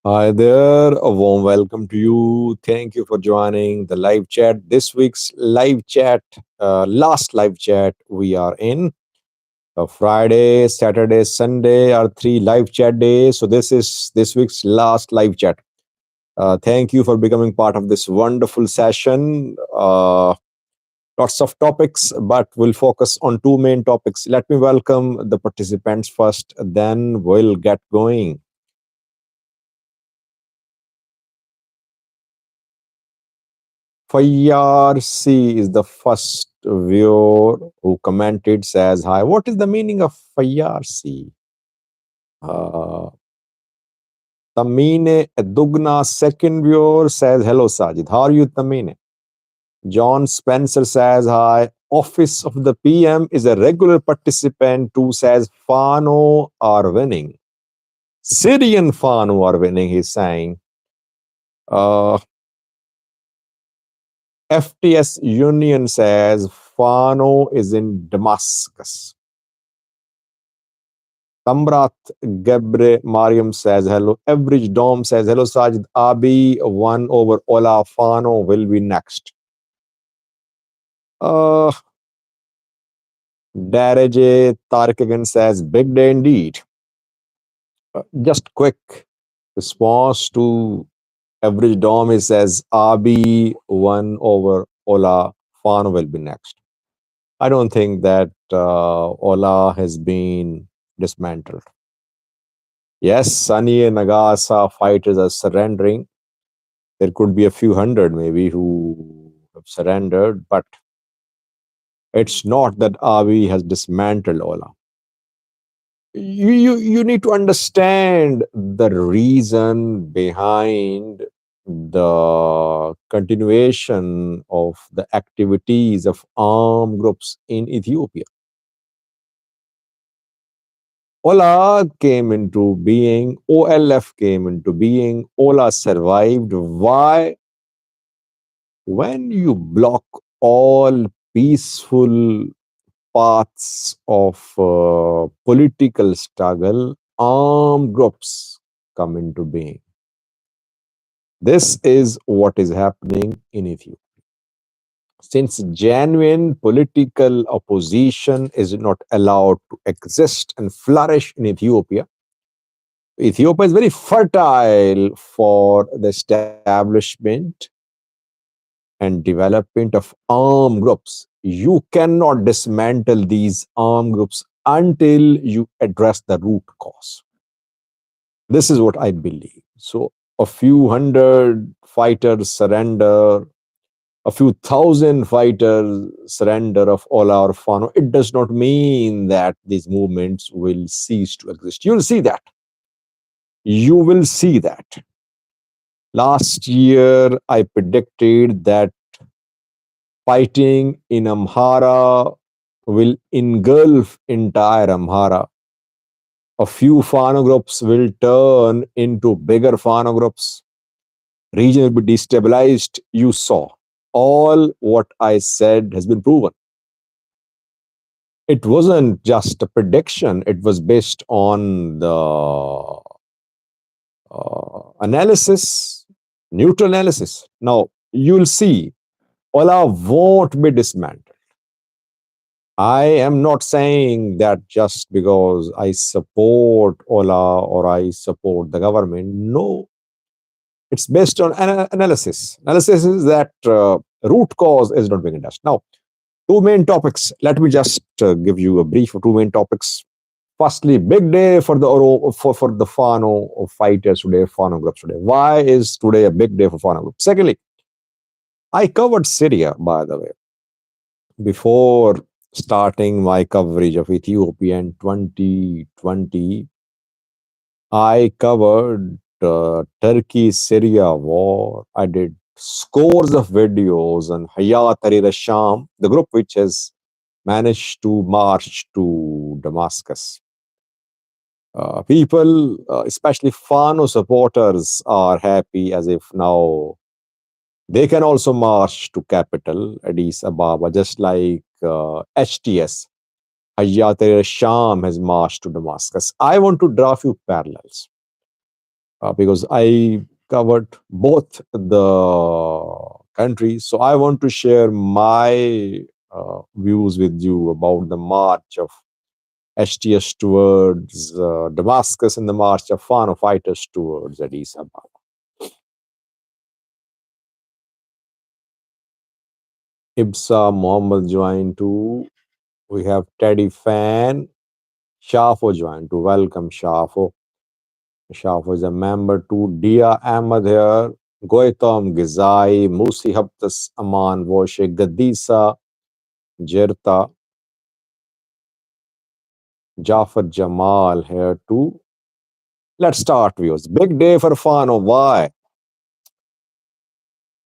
Hi there, a warm welcome to you. Thank you for joining the live chat. This week's live chat, last live chat we are in. Friday, Saturday, Sunday are three live chat days. So this is this week's last live chat. Thank you for becoming part of this wonderful session. Lots of topics, but we'll focus on two main topics. Let me welcome the participants first, then we'll get going. Fayyar C is the first viewer who commented, says hi. What is the meaning of Fayyar C? Uh, Tamine Dugna, second viewer, says hello, Sajid. How are you, Tamine? John Spencer says hi. Office of the PM is a regular participant who says Fano are winning. Syrian Fano are winning, he's saying. Uh, FTS Union says Fano is in Damascus. Tamrat Gebre Mariam says hello. Average Dom says hello. Sajid Abi 1 over Ola Fano will be next. Uh, Daraje Tariq again says big day indeed. Just quick response to Average Dom is says Abi 1 over Ola Fano will be next. I don't think that Ola has been dismantled. Yes, Sunny and Nagasa fighters are surrendering. There could be a few hundred maybe who have surrendered, but it's not that Avi has dismantled Ola. You need to understand the reason behind the continuation of the activities of armed groups in Ethiopia. Ola came into being, OLF came into being, Ola survived. Why? When you block all peaceful paths of political struggle, armed groups come into being. This is what is happening in Ethiopia. Since genuine political opposition is not allowed to exist and flourish in Ethiopia, Ethiopia is very fertile for the establishment and development of armed groups. You cannot dismantle these armed groups until you address the root cause. This is what I believe. So, a few hundred fighters surrender, a few thousand fighters surrender of Ola or Fano. It does not mean that these movements will cease to exist. You'll see that. You will see that. Last year, I predicted that fighting in Amhara will engulf entire Amhara. A few Fano groups will turn into bigger Fano groups. Region will be destabilized. You saw. All what I said has been proven. It wasn't just a prediction, it was based on the analysis, neutral analysis. Now, you'll see, Ola won't be dismantled. I am not saying that just because I support Ola or I support the government. No, it's based on analysis. Analysis is that root cause is not being addressed. Now, two main topics. Let me just give you a brief of two main topics. Firstly, big day for the for the Fano fighters today, Fano groups today. Why is today a big day for Fano groups? Secondly, I covered Syria, by the way, before starting my coverage of Ethiopia in 2020. I covered Turkey-Syria war. I did scores of videos on Hayat Tahrir al-Sham, the group which has managed to march to Damascus. People, especially Fano supporters, are happy as if now They can also march to capital Addis Ababa, just like HTS, Hayat Sham, has marched to Damascus. I want to draw a few parallels because I covered both the countries. So I want to share my views with you about the march of HTS towards Damascus and the march of Fano fighters towards Addis Ababa. Ibsa Muhammad joined too. We have Teddy Fan. Shafo joined to welcome Shafo. Shafo is a member too. Dia Ahmad here. Goitam Gizai, Musi Haptas Aman Voshe, Gadisa, Jerta, Jafar Jamal here too. Let's start, viewers. Big day for Fano. Why?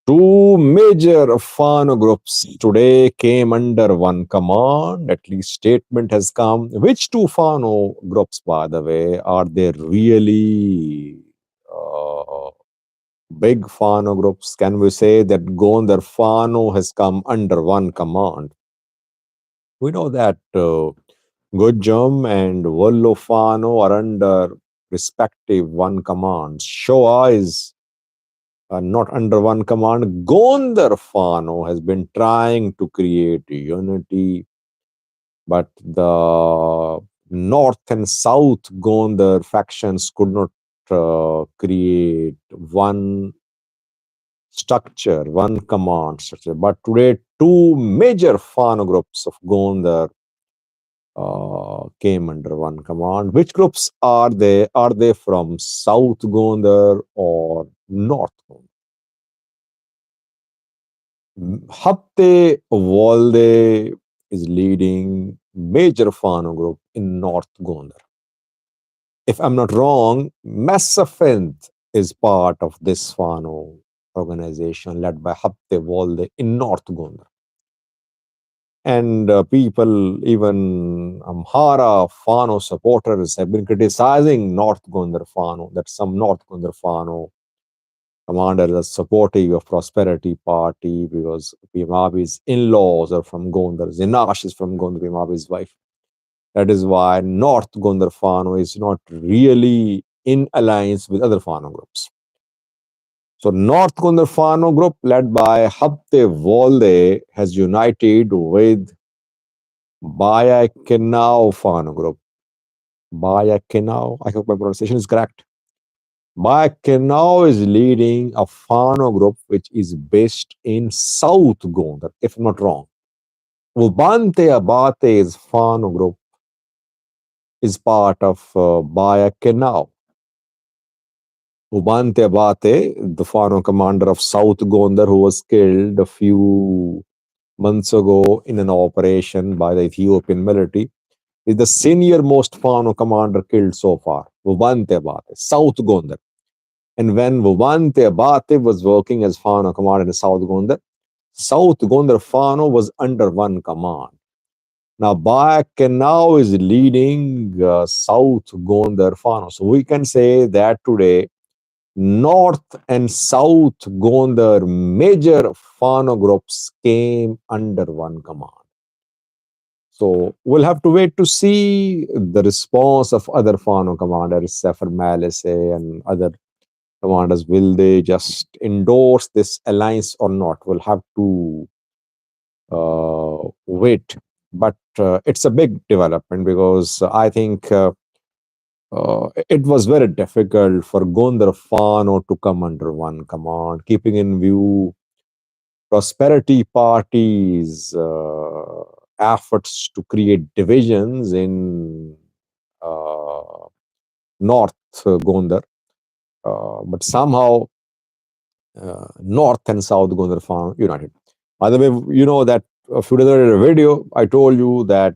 Two major Fano groups today came under one command. At least statement has come. Which two Fano groups, by the way, are they really big Fano groups? Can we say that Gondar Fano has come under one command? We know that Gujam and Wallo Fano are under respective one command. Shoa is not under one command. Gondar Fano has been trying to create unity, but the north and south Gondar factions could not create one structure, one command structure. But today, two major Fano groups of Gondar came under one command. Which groups are they? Are they from South Gondar or North Gondar? Hapte Walde is leading major Fano group in North Gondar. If I'm not wrong, Massafent is part of this Fano organization led by Hapte Walde in North Gondar. And people, even Amhara Fano supporters, have been criticizing North Gondar Fano, that some North Gondar Fano commanders are supportive of Prosperity Party because Pimabi's in-laws are from Gondar. Zinash is from Gondar, Pimabi's wife. That is why North Gondar Fano is not really in alliance with other Fano groups. So North Gondar Fano group led by Hapte Volde has united with Baya Kenau Fano group. Baya Kenau, I hope my pronunciation is correct. Baya Kenau is leading a Fano group which is based in South Gondar, if I'm not wrong. Ubante Abate's Fano group is part of Baya Kenau. Ubante Abate, the Fano commander of South Gondar, who was killed a few months ago in an operation by the Ethiopian military, is the senior most Fano commander killed so far, Ubante Abate, South Gondar. And when Ubante Abate was working as Fano commander in South Gondar Fano was under one command. Now, Bayak now is leading South Gondar Fano. So we can say that today, North and South Gondar major Fano groups came under one command. So we'll have to wait to see the response of other Fano commanders, Safar Malise and other commanders. Will they just endorse this alliance or not? We'll have to wait. But it's a big development because I think it was very difficult for Gondar Fano to come under one command, keeping in view Prosperity Party's efforts to create divisions in North Gondar. But somehow North and South Gondar Fano united. By the way, you know that a few days earlier in a video, I told you that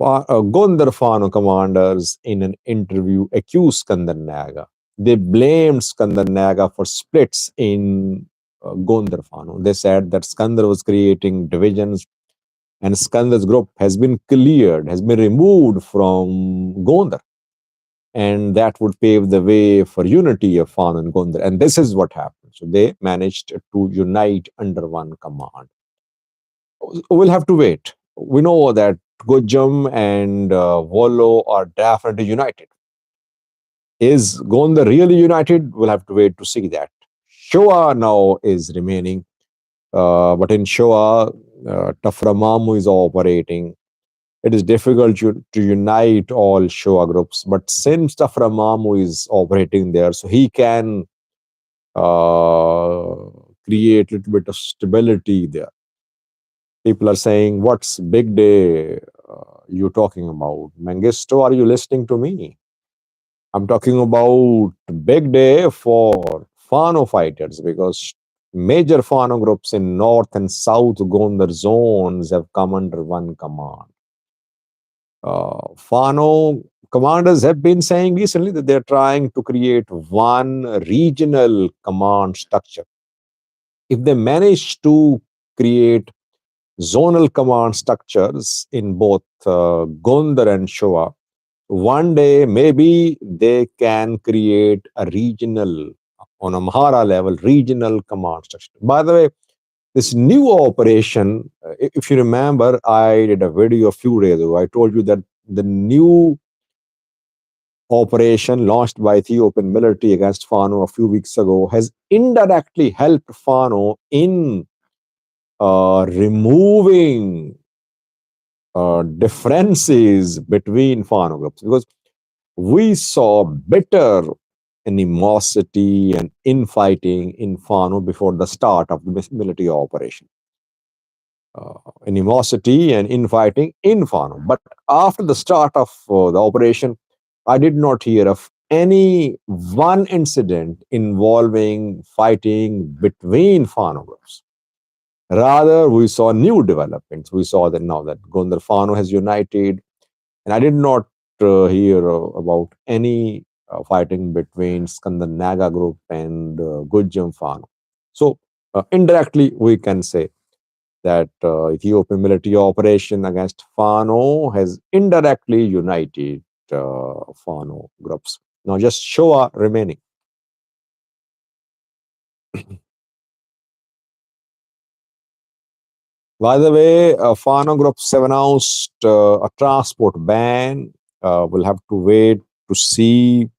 Gondar Fano commanders in an interview accused Skandar Naga. They blamed Skandar Naga for splits in Gondar Fano. They said that Skandar was creating divisions and Skandar's group has been cleared, has been removed from Gondar. and that would pave the way for unity of Fano and Gondar. And this is what happened. So they managed to unite under one command. We'll have to wait. We know that Gujam and Wollo are definitely united. Is Gondar really united? We'll have to wait to see that. Shoa now is remaining, but in Shoa, Taframamu is operating. It is difficult to unite all Shoa groups, but since Taframamu is operating there, so he can uh, create a little bit of stability there. People are saying, "What's big day you talking about, Mengistu? Are you listening to me? I'm talking about big day for Fano fighters because major Fano groups in North and South Gondar zones have come under one command. Fano commanders have been saying recently that they're trying to create one regional command structure. If they manage to create zonal command structures in both Gondar and Shoa, one day maybe they can create a regional, on a Mahara level, regional command structure. By the way, this new operation, if you remember, I did a video a few days ago. I told you that the new operation launched by Ethiopian military against Fano a few weeks ago has indirectly helped Fano in removing differences between Fano groups, because we saw bitter animosity and infighting in Fano before the start of the military operation. Animosity and infighting in Fano. But after the start of the operation, I did not hear of any one incident involving fighting between Fano groups. Rather, we saw new developments. We saw that now that Gondar Fano has united, and I did not hear about any fighting between Skandar Naga group and Gujjam Fano. So, indirectly, we can say that Ethiopian military operation against Fano has indirectly united Fano groups. Now, just Shoa remaining. By the way, Fano groups have announced a transport ban. We'll have to wait to see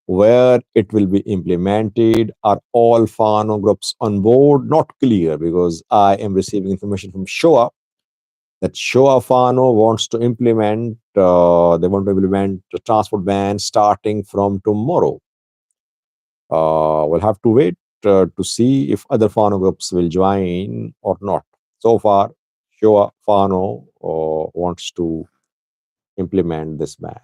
where it will be implemented. Are all Fano groups on board? Not clear, because I am receiving information from Shoa that Shoa Fano wants to implement, they want to implement the transport ban starting from tomorrow. We'll have to wait to see if other Fano groups will join or not. So far, Shoa Fano wants to implement this ban.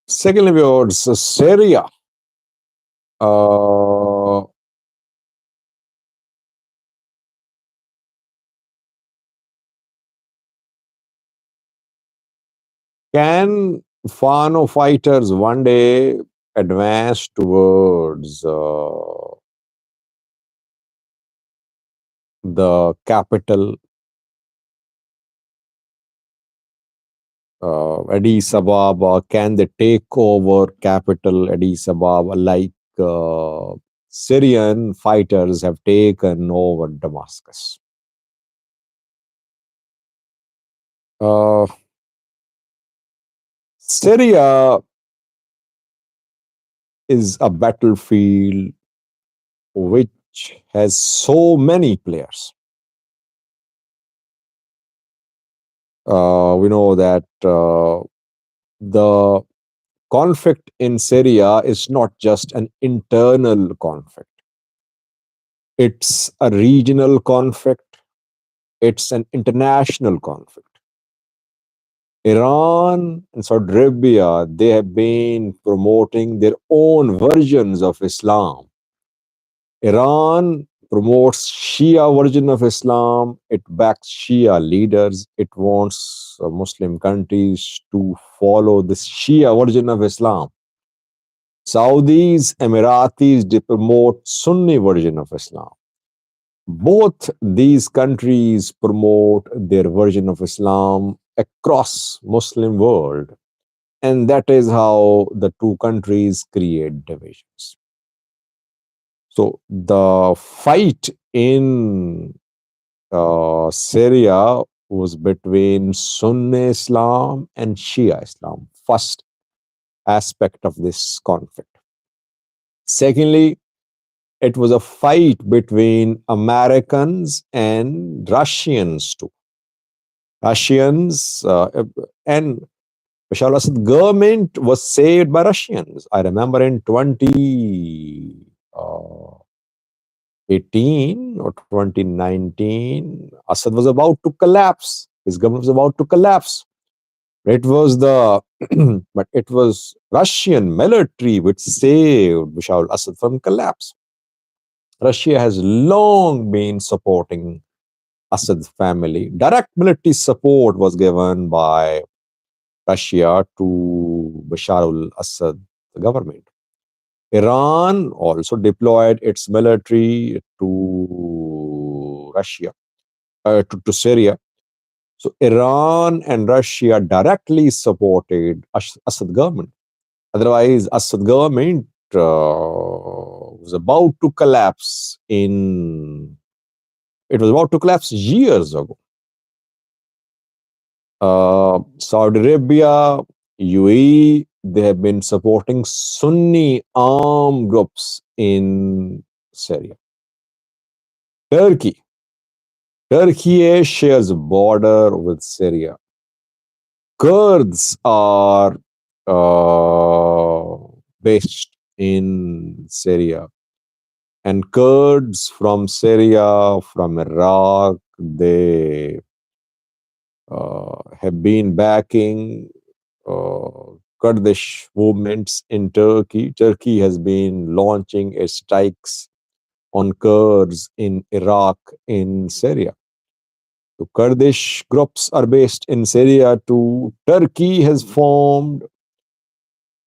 Secondly, towards Syria, uh, can Fano fighters one day advance towards the capital, Addis Ababa? Can they take over capital Addis Ababa like Syrian fighters have taken over Damascus? Uh, Syria is a battlefield which has so many players. We know that the conflict in Syria is not just an internal conflict, it's a regional conflict, it's an international conflict. Iran and Saudi Arabia, they have been promoting their own versions of Islam. Iran promotes Shia version of Islam. It backs Shia leaders. It wants Muslim countries to follow this Shia version of Islam. Saudis, Emiratis, they promote Sunni version of Islam. Both these countries promote their version of Islam across Muslim world. And that is how the two countries create divisions. So the fight in Syria was between Sunni Islam and Shia Islam. First aspect of this conflict. Secondly, it was a fight between Americans and Russians too. Russians and Bashar al-Assad government was saved by Russians. I remember in 2018 or 2019, Assad was about to collapse. His government was about to collapse. It was the but it was Russian military which saved Bashar al-Assad from collapse. Russia has long been supporting Assad's family. Direct military support was given by Russia to Bashar al-Assad government. Iran also deployed its military to Russia, to Syria. So Iran and Russia directly supported Assad government. Otherwise, Assad government was about to collapse in. It was about to collapse years ago. Saudi Arabia, UAE, they have been supporting Sunni armed groups in Syria. Turkey. Turkey shares a border with Syria. Kurds are based in Syria. And Kurds from Syria, from Iraq, they have been backing Kurdish movements in Turkey. Turkey has been launching its strikes on Kurds in Iraq, in Syria. So Kurdish groups are based in Syria too. Turkey has formed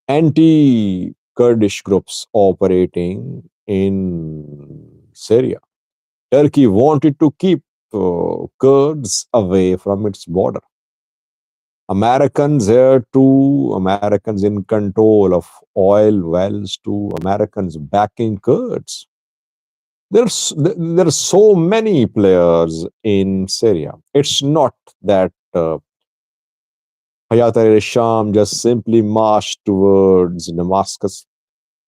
anti-Kurdish groups operating in Syria. Turkey wanted to keep Kurds away from its border. Americans here too, Americans in control of oil wells too, Americans backing Kurds. There are so many players in Syria. It's not that Hayat al-Sham just simply marched towards Damascus.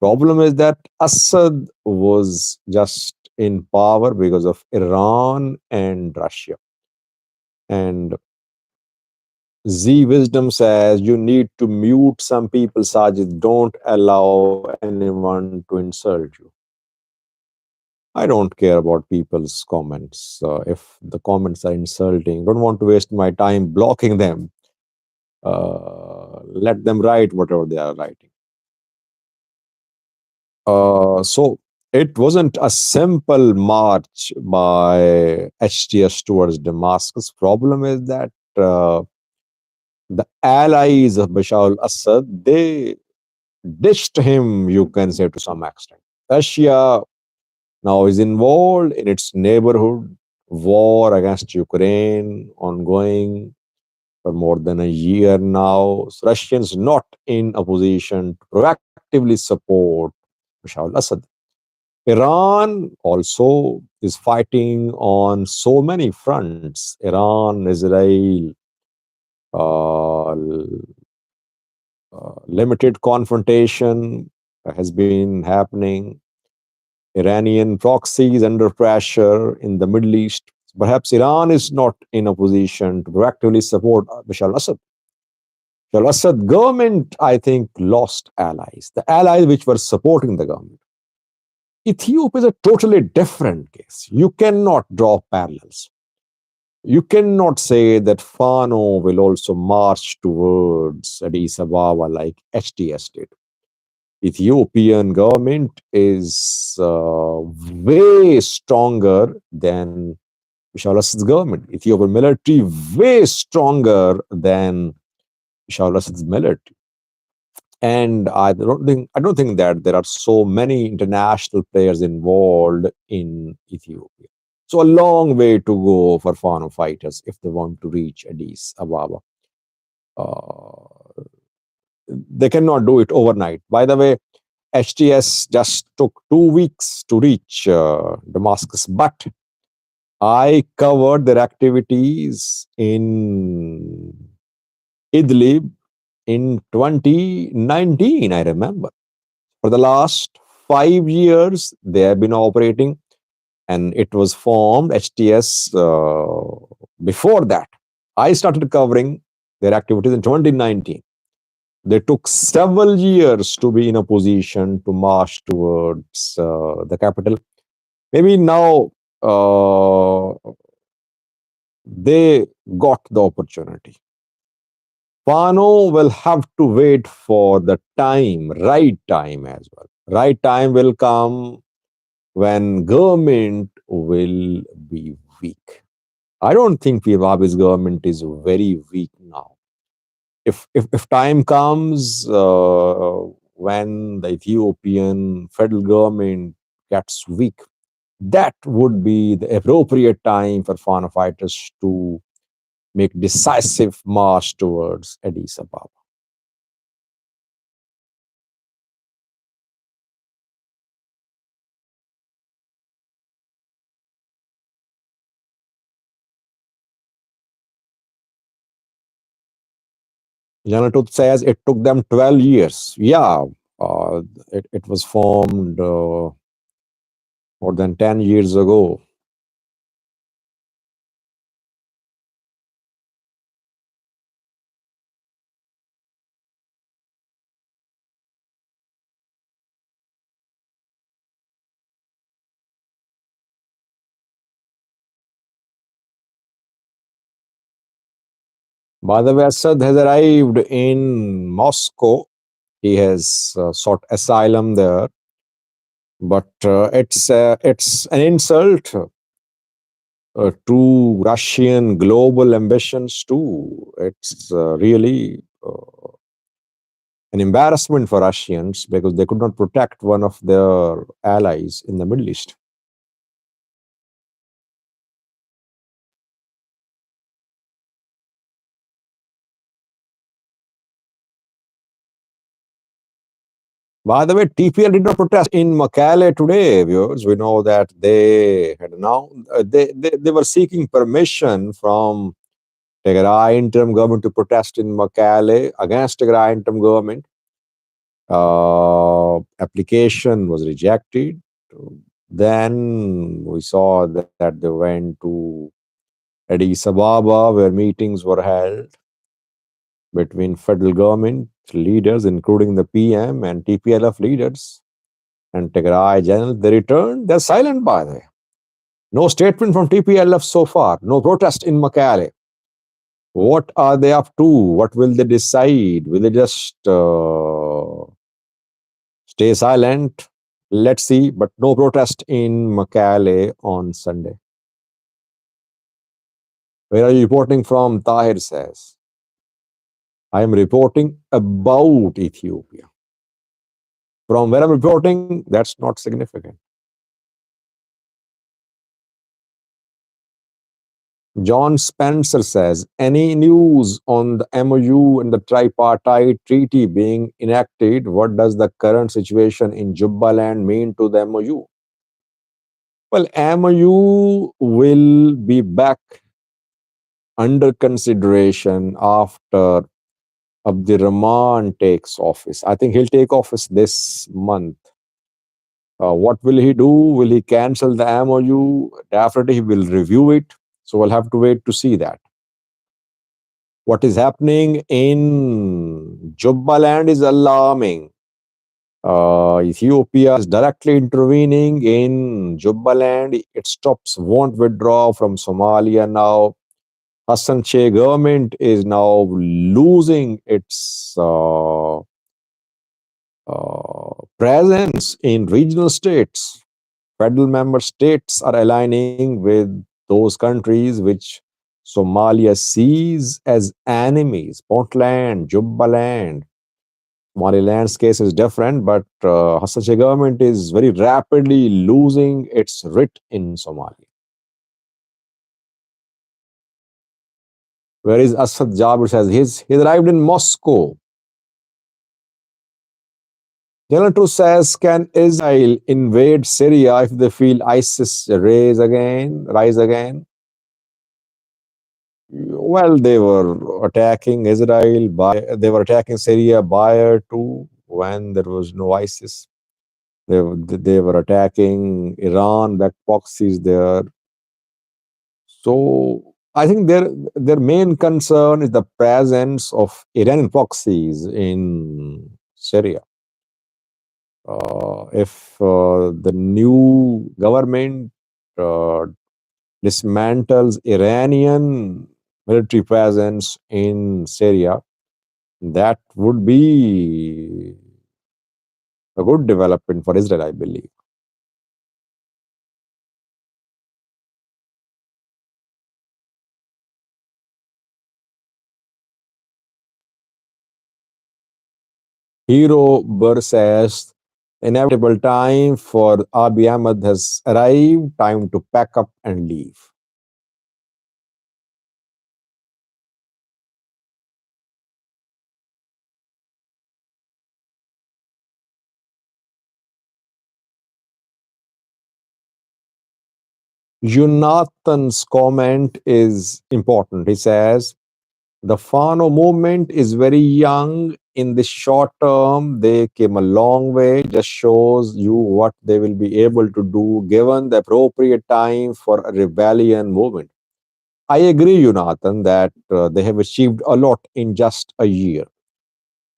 Problem is that Assad was just in power because of Iran and Russia. And Z Wisdom says you need to mute some people, Sajid. Don't allow anyone to insult you. I don't care about people's comments. If the comments are insulting, don't want to waste my time blocking them. Let them write whatever they are writing. So it wasn't a simple march by HTS towards Damascus. Problem is that the allies of Bashar al-Assad, they dished him, you can say, to some extent. Russia now is involved in its neighborhood war against Ukraine, ongoing for more than a year now. So Russians not in a position to proactively support Bashar al-Assad. Iran also is fighting on so many fronts. Iran, Israel, uh, limited confrontation has been happening. Iranian proxies under pressure in the Middle East. Perhaps Iran is not in a position to proactively support Bashar al-Assad. Bashar al-Assad government, I think, lost allies. The allies which were supporting the government. Ethiopia is a totally different case. You cannot draw parallels. You cannot say that Fano will also march towards Addis Ababa like HTS did. Ethiopian government is way stronger than Bashar al-Assad's government. Ethiopian military way stronger than Bashar al-Assad's military. And I don't think that there are so many international players involved in Ethiopia. So a long way to go for Fano fighters if they want to reach Addis Ababa. Uh, they cannot do it overnight. By the way, HTS just took 2 weeks to reach Damascus, but I covered their activities in Idlib in 2019, I remember. For the last 5 years, they have been operating, and it was formed HTS before that. I started covering their activities in 2019. They took several years to be in a position to march towards the capital. Maybe now uh, they got the opportunity. Fano will have to wait for the time, right time as well. Right time will come when government will be weak. I don't think Zimbabwe's government is very weak now. If time comes when the Ethiopian federal government gets weak, that would be the appropriate time for Fano fighters to make decisive march towards Addis Ababa. General Tooth says it took them 12 years. Yeah, it was formed more than 10 years ago. By the way, Assad has arrived in Moscow. He has sought asylum there, but it's an insult to Russian global ambitions too. It's really an embarrassment for Russians because they could not protect one of their allies in the Middle East. By the way, TPL did not protest in Makale today, viewers. We know that they had announced they were seeking permission from Tigray interim government to protest in Makale against Tigray interim government. Application was rejected. Then we saw that they went to Addis Ababa, where meetings were held between federal government leaders, including the PM and TPLF leaders and Tigray general. They returned. They're silent, by the way. No statement from TPLF so far. No protest in Makale. What are they up to? What will they decide? Will they just stay silent? Let's see. But no protest in Makale on Sunday. Where are you reporting from? Tahir says. I am reporting about Ethiopia. From where I'm reporting, that's not significant. John Spencer says, any news on the MOU and the tripartite treaty being enacted? What does the current situation in Jubaland mean to the MOU? Well, MOU will be back under consideration after Abdirahman takes office. I think he'll take office this month. What will he do? Will he cancel the MOU? Definitely, he will review it. So we'll have to wait to see that. What is happening in Jubaland is alarming. Ethiopia is directly intervening in Jubaland. It stops, won't withdraw from Somalia now. Hassan Sheikh government is now losing its presence in regional states. Federal member states are aligning with those countries which Somalia sees as enemies. Puntland, Jubaland, Somaliland's case is different, but such a government is very rapidly losing its writ in Somalia. Where is Asad Jabir says he's arrived in Moscow. General Truth says, can Israel invade Syria if they feel ISIS rise again? Well, they were attacking Israel they were attacking Syria prior to when there was no ISIS. They were attacking Iran, back proxies there. So I think their main concern is the presence of Iranian proxies in Syria. If the new government uh, dismantles Iranian military presence in Syria, that would be a good development for Israel, I believe. Hero Burr says, inevitable time for Abiy Ahmed has arrived, time to pack up and leave. Jonathan's comment is important. He says, the Fano movement is very young. In the short term, they came a long way. Just shows you what they will be able to do given the appropriate time for a rebellion movement. I agree, Jonathan, that they have achieved a lot in just a year.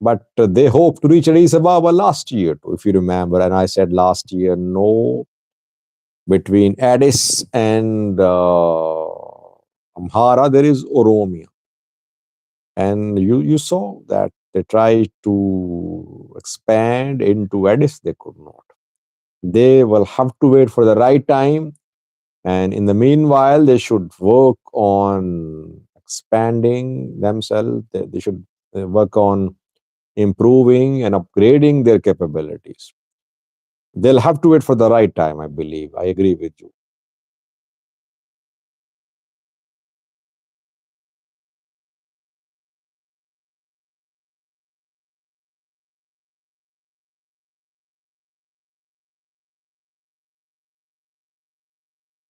But they hope to reach Addis Ababa last year, too, if you remember. And I said last year, no, between Addis and Amhara, there is Oromia. And you saw that they tried to expand into Addis, they could not. They will have to wait for the right time. And in the meanwhile, they should work on expanding themselves. They should work on improving and upgrading their capabilities. They'll have to wait for the right time, I believe. I agree with you.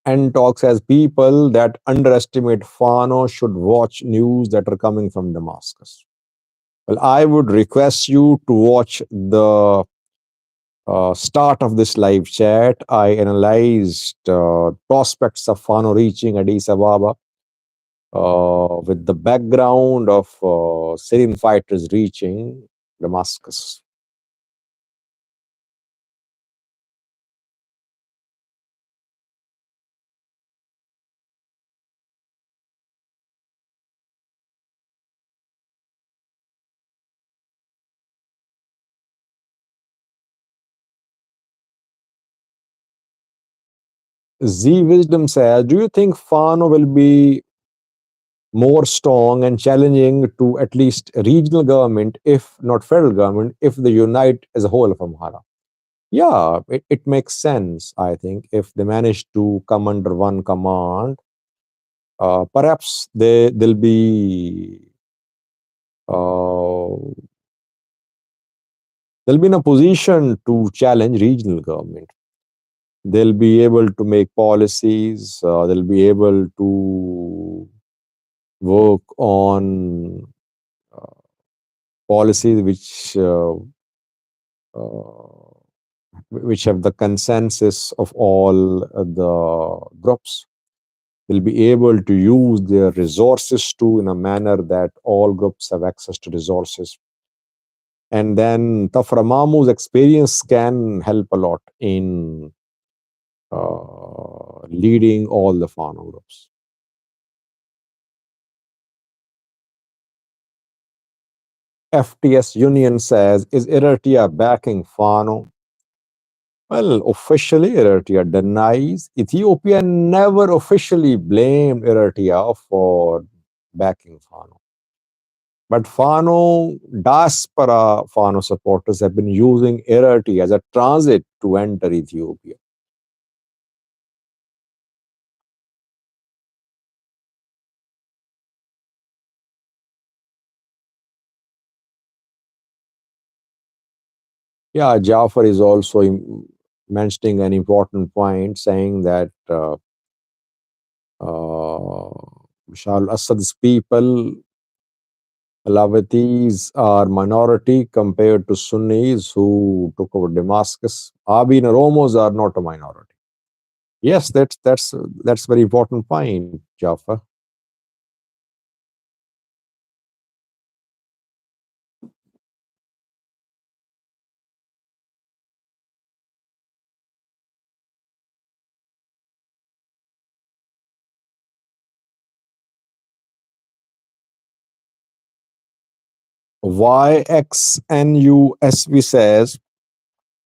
And talks as people that underestimate Fano should watch news that are coming from Damascus. Well, I would request you to watch the start of this live chat. I analyzed prospects of Fano reaching Addis Ababa with the background of Syrian fighters reaching Damascus. Z Wisdom says, do you think Fano will be more strong and challenging to at least regional government, if not federal government, if they unite as a whole of Amhara? Yeah, it makes sense, I think, if they manage to come under one command. Perhaps they'll be uh, they'll be in a position to challenge regional government. They'll be able to make policies. They'll be able to work on uh, policies uh, which have the consensus of all the groups. They'll be able to use their resources too in a manner that all groups have access to resources. And then Taframamu's experience can help a lot in leading all the Fano groups. FTS Union says, is Eritrea backing Fano? Well, officially, Eritrea denies. Ethiopia never officially blamed Eritrea for backing Fano. But Fano, diaspora Fano supporters have been using Eritrea as a transit to enter Ethiopia. Yeah, Jafar is also mentioning an important point, saying that uh, Bashar al-Assad's people, Alawites, are minority compared to Sunnis who took over Damascus. Abi and Oromos are not a minority. Yes, that's very important point, Jafar. YXNUSV says,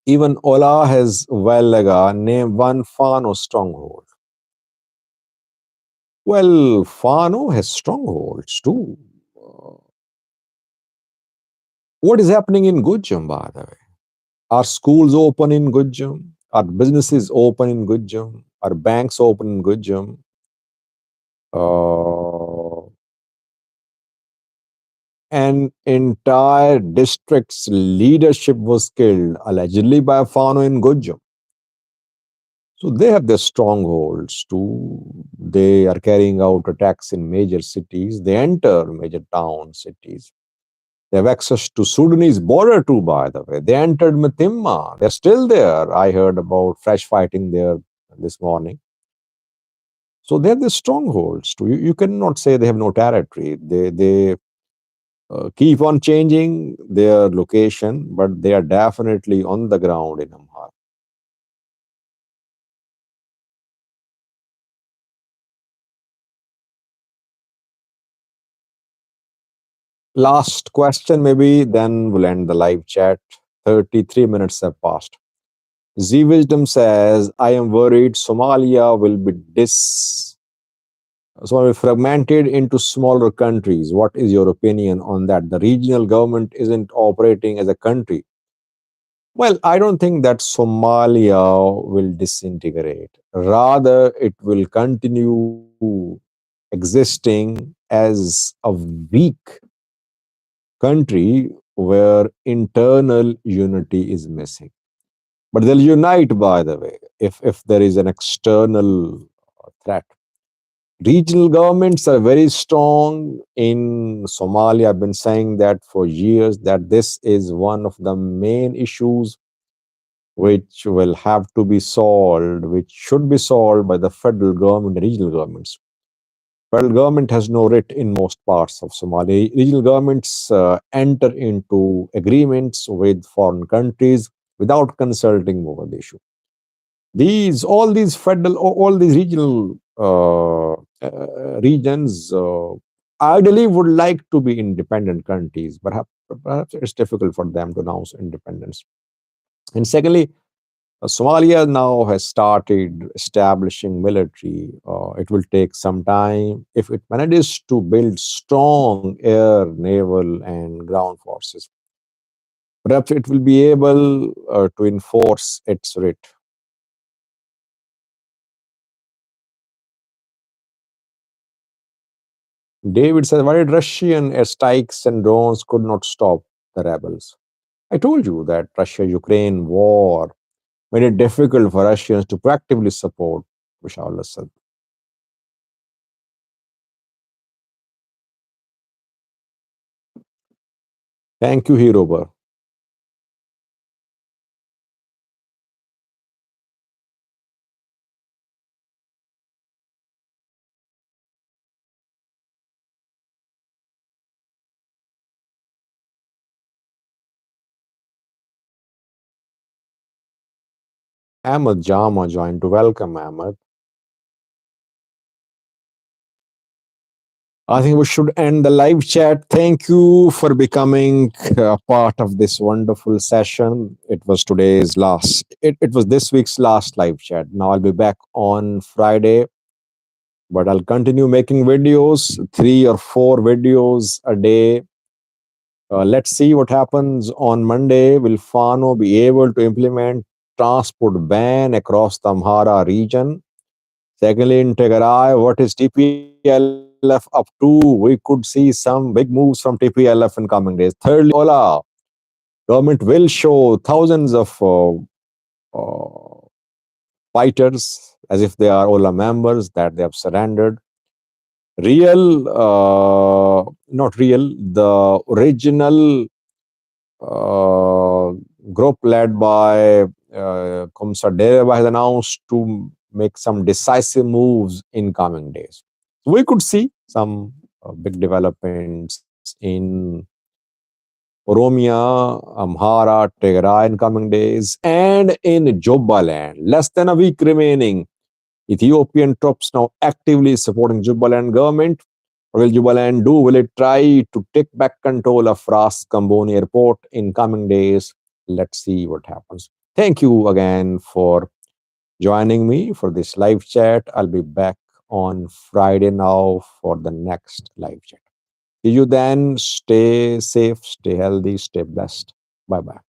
even Ola has Valaga name one Fano stronghold. Well, Fano has strongholds too. What is happening in Gujam, by the way? Are schools open in Gujam? Are businesses open in Gujam? Are banks open in Gujam? Uh, an entire district's leadership was killed, allegedly by Fano in Gujam. So they have their strongholds too. They are carrying out attacks in major cities. They enter major town cities. They have access to Sudanese border too, by the way. They entered Matimma. They're still there. I heard about fresh fighting there this morning. So they have the strongholds too. You cannot say they have no territory. They keep on changing their location, but they are definitely on the ground in Amhara. Last question, maybe, then we'll end the live chat. 33 minutes have passed. Z Wisdom says, I am worried Somalia will be fragmented into smaller countries. What is your opinion on that? The regional government isn't operating as a country. Well, I don't think that Somalia will disintegrate. Rather, it will continue existing as a weak country where internal unity is missing. But they'll unite, by the way, if there is an external threat. Regional governments are very strong in Somalia. I've been saying that for years, that this is one of the main issues which will have to be solved, which should be solved by the federal government and regional governments. Federal government has no writ in most parts of Somalia. Regional governments enter into agreements with foreign countries without consulting Mogadishu. All these federal, all these regional regions ideally would like to be independent countries, but perhaps it's difficult for them to announce independence. And secondly, Somalia now has started establishing military. It will take some time. If it manages to build strong air, naval, and ground forces, perhaps it will be able to enforce its writ. David says, why did Russian airstrikes and drones could not stop the rebels? I told you that Russia-Ukraine war made it difficult for Russians to proactively support Bashar al-Assad. Thank you, Hirober. Ahmed Jama joined to welcome Ahmed. I think we should end the live chat. Thank you for becoming a part of this wonderful session. It was today's last, it was this week's last live chat. Now I'll be back on Friday, but I'll continue making videos, 3 or 4 videos a day. Let's see what happens on Monday. Will Fano be able to implement transport ban across the Amhara region? Secondly, in Tigray, what is TPLF up to? We could see some big moves from TPLF in coming days. Thirdly, Ola, government will show thousands of fighters as if they are Ola members that they have surrendered. Not real, the original uh, group led by Komsa Dereba has announced to make some decisive moves in coming days. We could see some big developments in Oromia, Amhara, Tigray in coming days, and in Jubaland. Less than a week remaining. Ethiopian troops now actively supporting Jubaland government. What will Jubaland do? Will it try to take back control of Ras Kamboni airport in coming days? Let's see what happens. Thank you again for joining me for this live chat. I'll be back on Friday now for the next live chat. See you then. Stay safe, stay healthy, stay blessed. Bye bye.